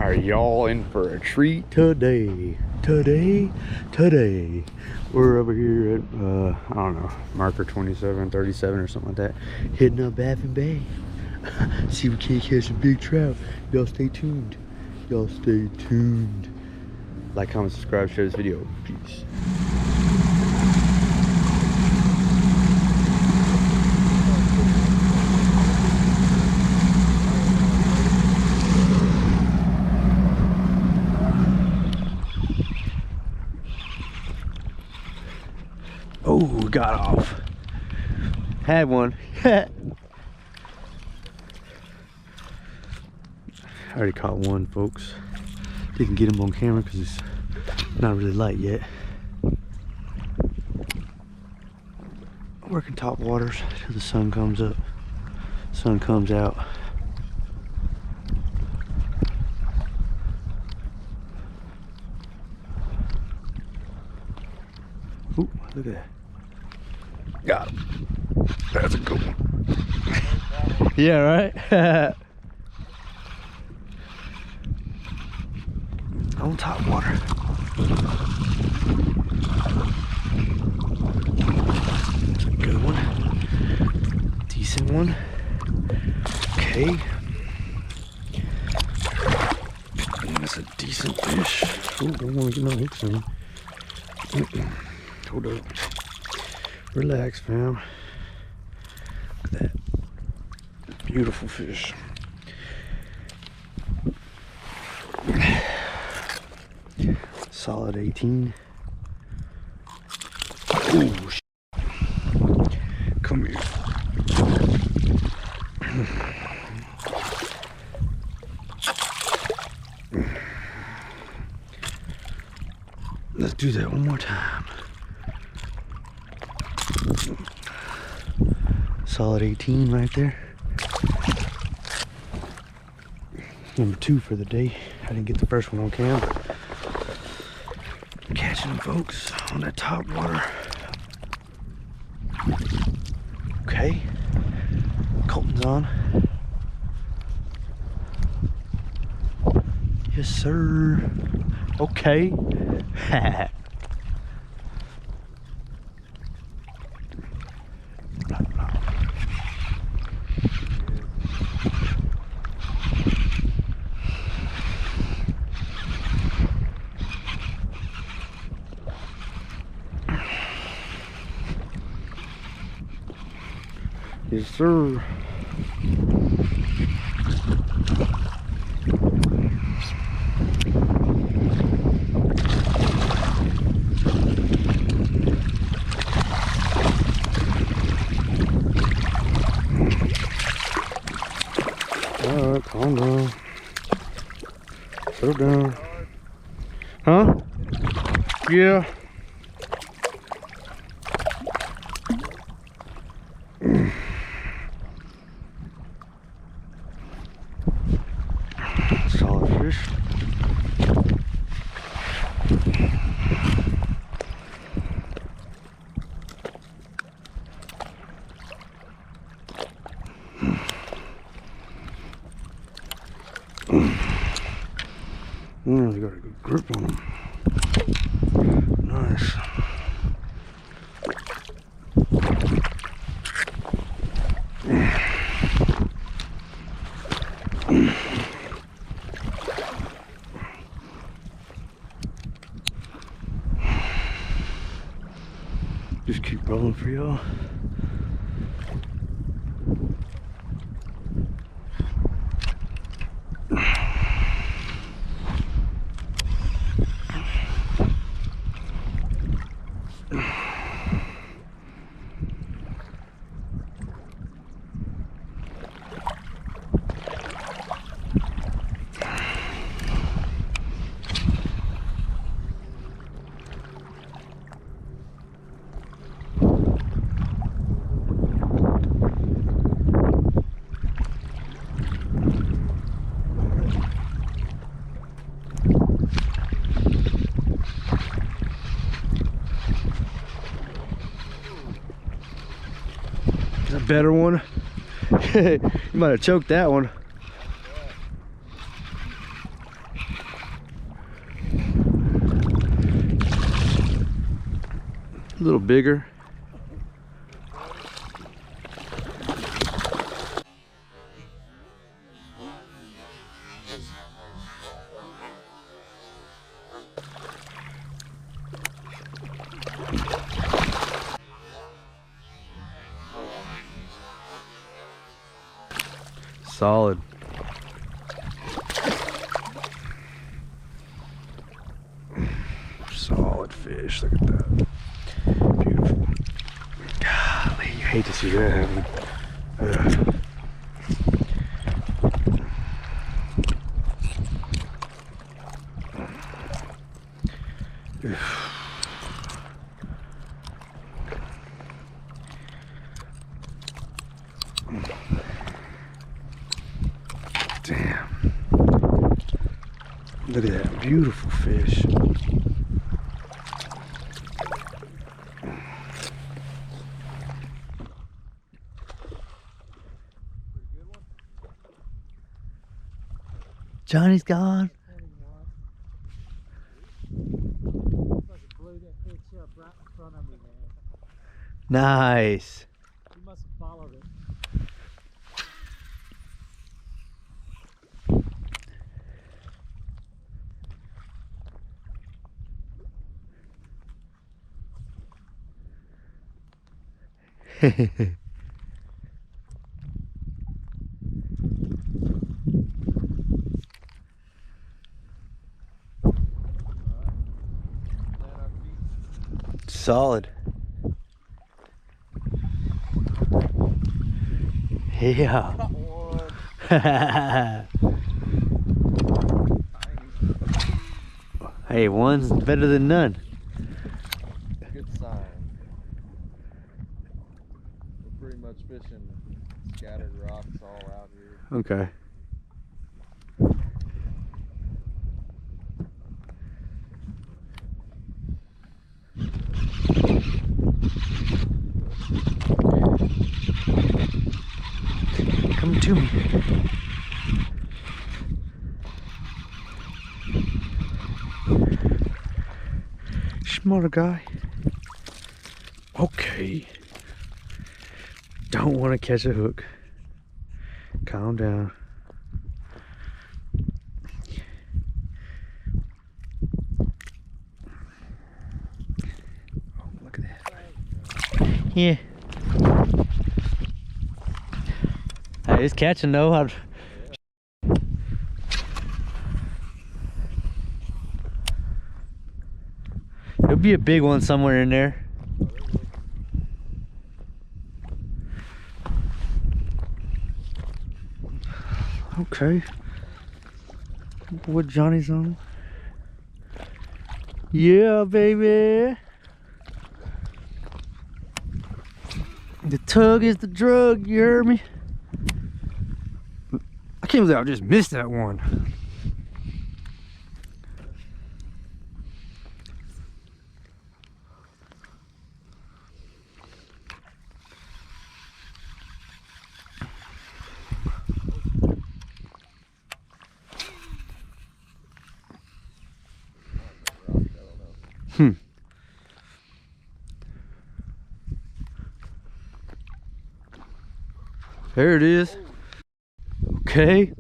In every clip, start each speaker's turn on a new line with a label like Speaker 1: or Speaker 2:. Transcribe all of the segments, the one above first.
Speaker 1: Are y'all in for a treat today? Today? We're over here at, I don't know, marker 27, 37 or something like that. Hitting up Baffin Bay. See if we can't catch some big trout. Y'all stay tuned. Y'all stay tuned. Like, comment, subscribe, share this video. Peace. Oh, got off. Had one. I already caught one, folks. Didn't get him on camera because he's not really light yet. Working top waters till the sun comes up. Sun comes out. Ooh, look at that. Got him. That's a good one. Yeah, right? On top water. Good one. Decent one. Okay. That's a decent fish. Oh, don't want to get my hooks on. Hold up. Relax, fam. Look at that. Beautiful fish. Solid 18. Ooh, come here. Let's do that one more time. Solid 18 right there. Number 2 for the day. I didn't get the first one on cam. Catching them, folks, on that top water. Okay. Colton's on. Yes, sir. Okay. Yes, sir. Alright, calm down. Slow down. Huh? Yeah. Solid fish. He's got a good grip on him. Nice. Just keep rolling for y'all. A better one. You might have choked that one. little bigger. Solid. Solid fish. Look at that. Beautiful. Golly, you hate to see that happen. Damn. Look at that beautiful fish. Johnny's gone. Nice.
Speaker 2: You must have followed it.
Speaker 1: Solid. Yeah. Hey, one's better than none.
Speaker 3: Good sign. We're pretty much fishing scattered rocks all out here.
Speaker 1: Okay. Come to me. Smaller guy. Okay. Don't want to catch a hook. Calm down. Oh, look at that. Yeah. Hey, it's catching though. There'll be a big one somewhere in there. Okay. What Johnny's on? Yeah, baby. The tug is the drug, you heard me? I can't believe I just missed that one. There it is. Okay.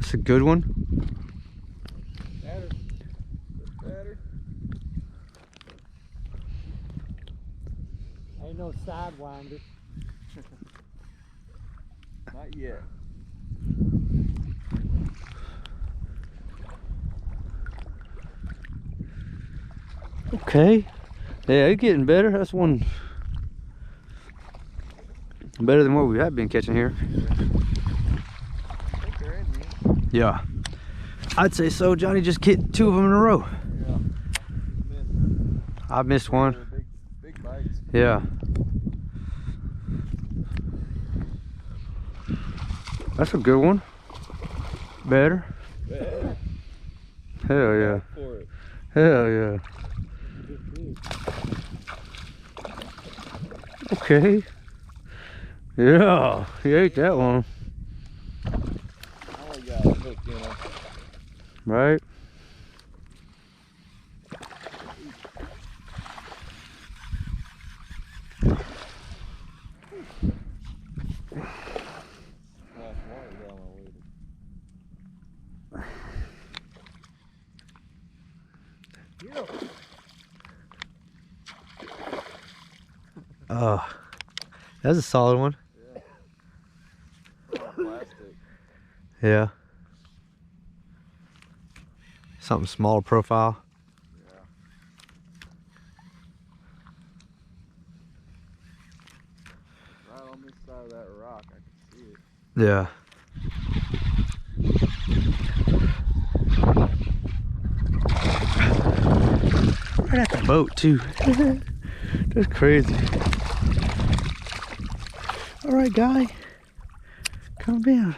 Speaker 1: That's a good one.
Speaker 3: Better. Better.
Speaker 2: Ain't no sidewinder.
Speaker 3: Not yet.
Speaker 1: Okay. Yeah, it's getting better. That's one better than what we have been catching here.
Speaker 3: I think they're in here.
Speaker 1: Yeah. I'd say so. Johnny just hit 2 of them in a row.
Speaker 3: Yeah.
Speaker 1: I missed one.
Speaker 3: Big bites.
Speaker 1: Yeah. That's a good one. Better.
Speaker 3: Better.
Speaker 1: Hell yeah.
Speaker 3: For it.
Speaker 1: Hell yeah. Okay. Yeah, he ate that one.
Speaker 3: I only got a hook in them.
Speaker 1: Right?
Speaker 3: Last water down my way.
Speaker 1: Oh, that's a solid one.
Speaker 3: Yeah. Plastic.
Speaker 1: Yeah. Something smaller profile.
Speaker 3: Yeah. Right on this side of that rock, I can see it.
Speaker 1: Yeah. Right at the boat too. That's crazy. All right, guy, come down.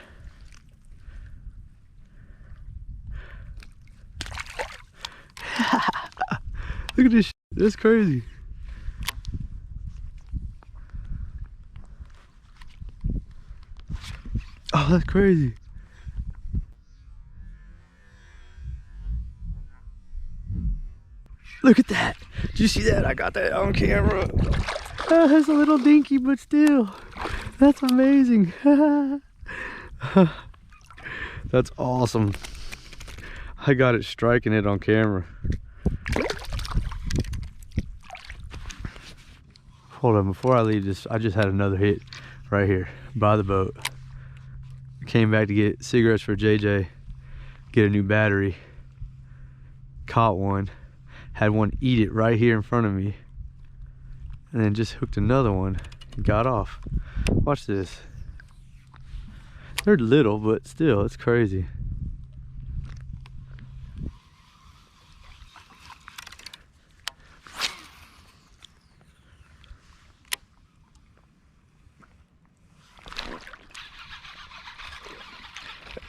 Speaker 1: Look at this shit. That's crazy. Oh, that's crazy. Look at that. Did you see that? I got that on camera. Oh, that's a little dinky, but still. That's amazing. That's awesome. I got it striking it on camera. Hold on, before I leave this, I just had another hit right here by the boat. Came back to get cigarettes for JJ, get a new battery. Caught one, had one eat it right here in front of me, and then just hooked another one and got off. Watch this. They're little, but still, it's crazy.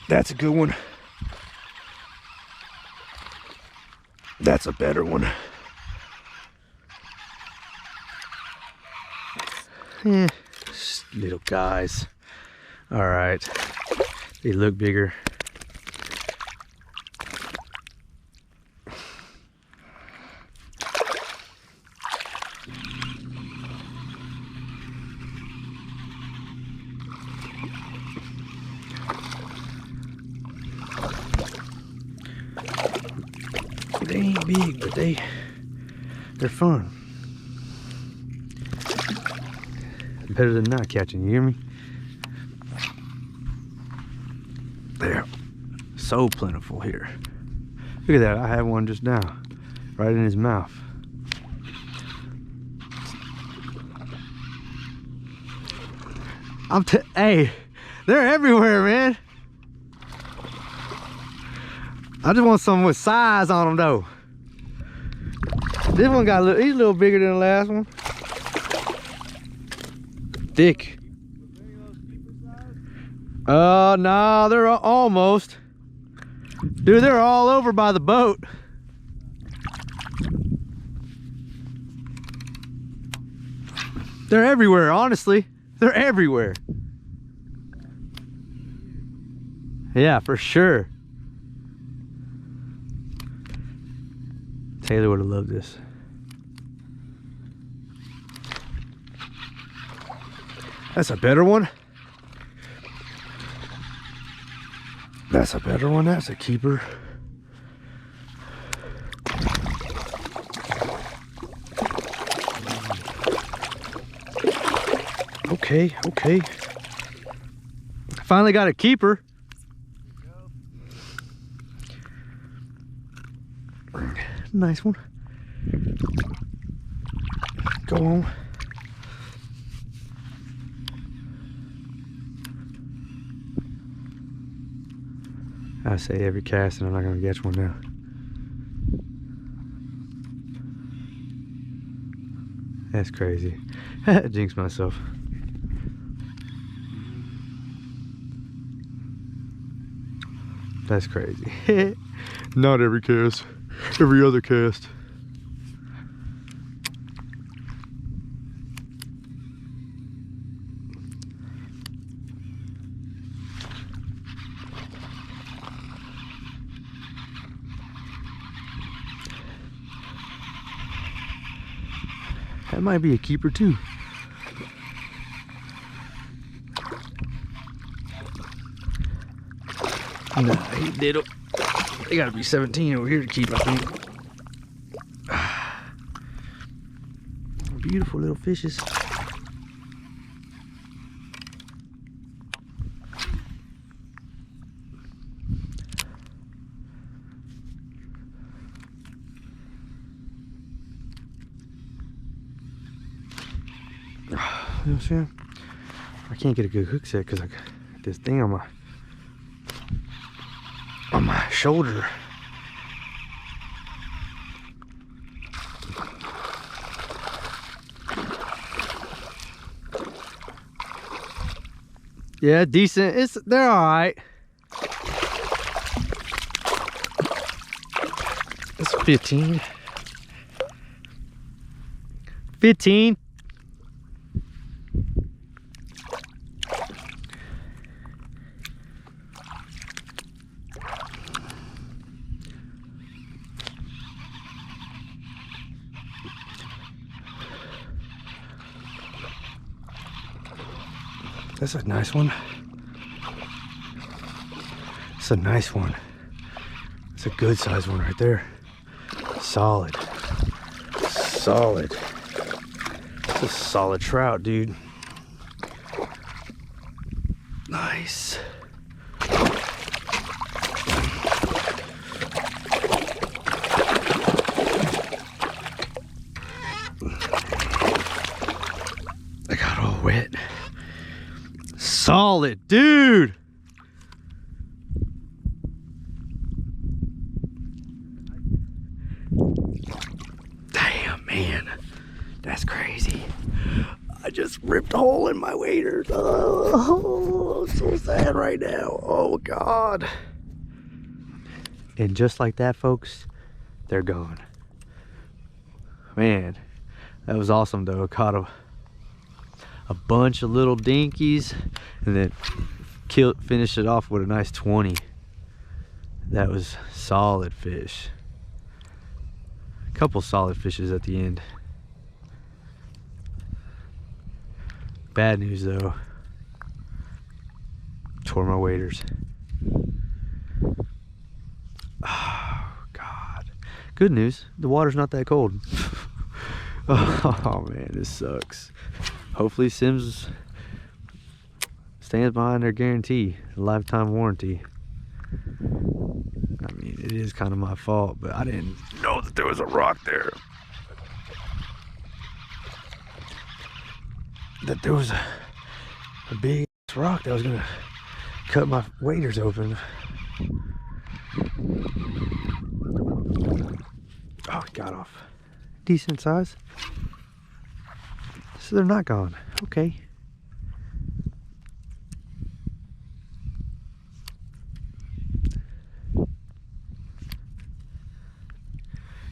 Speaker 1: That's a good one. That's a better one. Eh, little guys. All right, they look bigger. They ain't big, but they're fun. Better than not catching, you hear me? They're so plentiful here. Look at that, I had one just now, right in his mouth. Hey, they're everywhere, man. I just want some with size on them though. This one got he's a little bigger than the last one. Thick. No, they're almost. Dude, they're all over by the boat. They're everywhere, honestly. They're everywhere. Yeah, for sure. Taylor would have loved this. That's a better one. That's a better one. That's a keeper. Okay, okay. Finally got a keeper. Nice one. Go on. I say every cast and I'm not gonna catch one now. That's crazy. Jinx myself. That's crazy. Not every cast. Every other cast. That might be a keeper too. Nah, he did it. They gotta be 17 over here to keep, I think. Beautiful little fishes. You know what I'm saying? I can't get a good hook set because I got this thing on my shoulder. Yeah, decent. They're all right. It's 15. 15. That's a nice one. It's a nice one. It's a good size one right there. Solid. Solid. It's a solid trout, dude. Nice. I got all wet. Solid, dude. Damn, man. That's crazy. I just ripped a hole in my waders. Oh, I'm so sad right now. Oh, God. And just like that, folks, they're gone. Man, that was awesome, though. Caught a bunch of little dinkies and then finished it off with a nice 20. That was solid fish. A couple solid fishes at the end. Bad news though, tore my waders. Oh God. Good news, the water's not that cold. Oh man, this sucks. Hopefully Sims stands behind their guarantee, a lifetime warranty. I mean, it is kind of my fault, but I didn't know that there was a rock there. That there was a big rock that was gonna cut my waders open. Oh, it got off. Decent size. So they're not gone. Okay.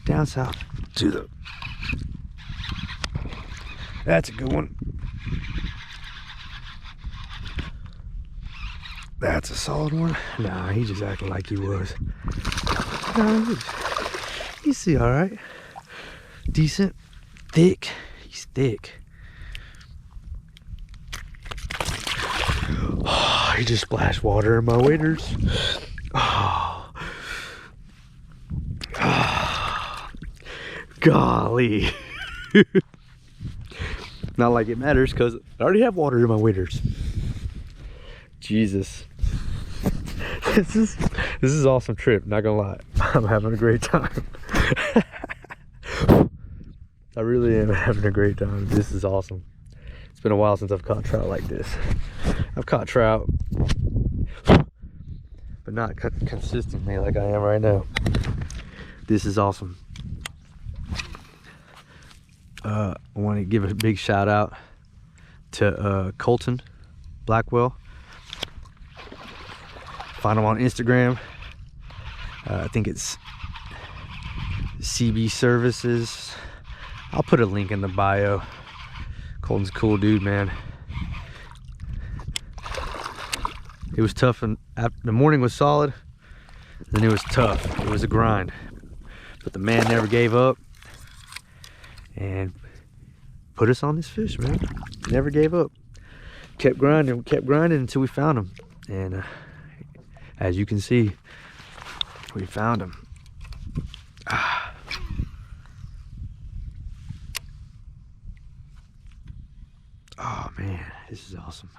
Speaker 1: Down south to the... That's a good one. That's a solid one. Nah, he just acting like he was. Nah, he's all right. Decent. Thick. He's thick. Oh, he just splashed water in my waders. Oh. Oh. Golly. Not like it matters because I already have water in my waders. Jesus. This is an awesome trip, not gonna lie. I'm having a great time. I really am having a great time. This is awesome. It's been a while since I've caught trout like this. I've caught trout, but not consistently like I am right now. This is awesome. I want to give a big shout out to Colton Blackwell. Find him on Instagram. I think it's CB Services. I'll put a link in the bio. Colton's a cool dude, man. It was tough, and the morning was solid. Then it was tough. It was a grind, but the man never gave up. And put us on this fish, man. Never gave up. Kept grinding until we found him. And as you can see, we found him. Oh man, this is awesome.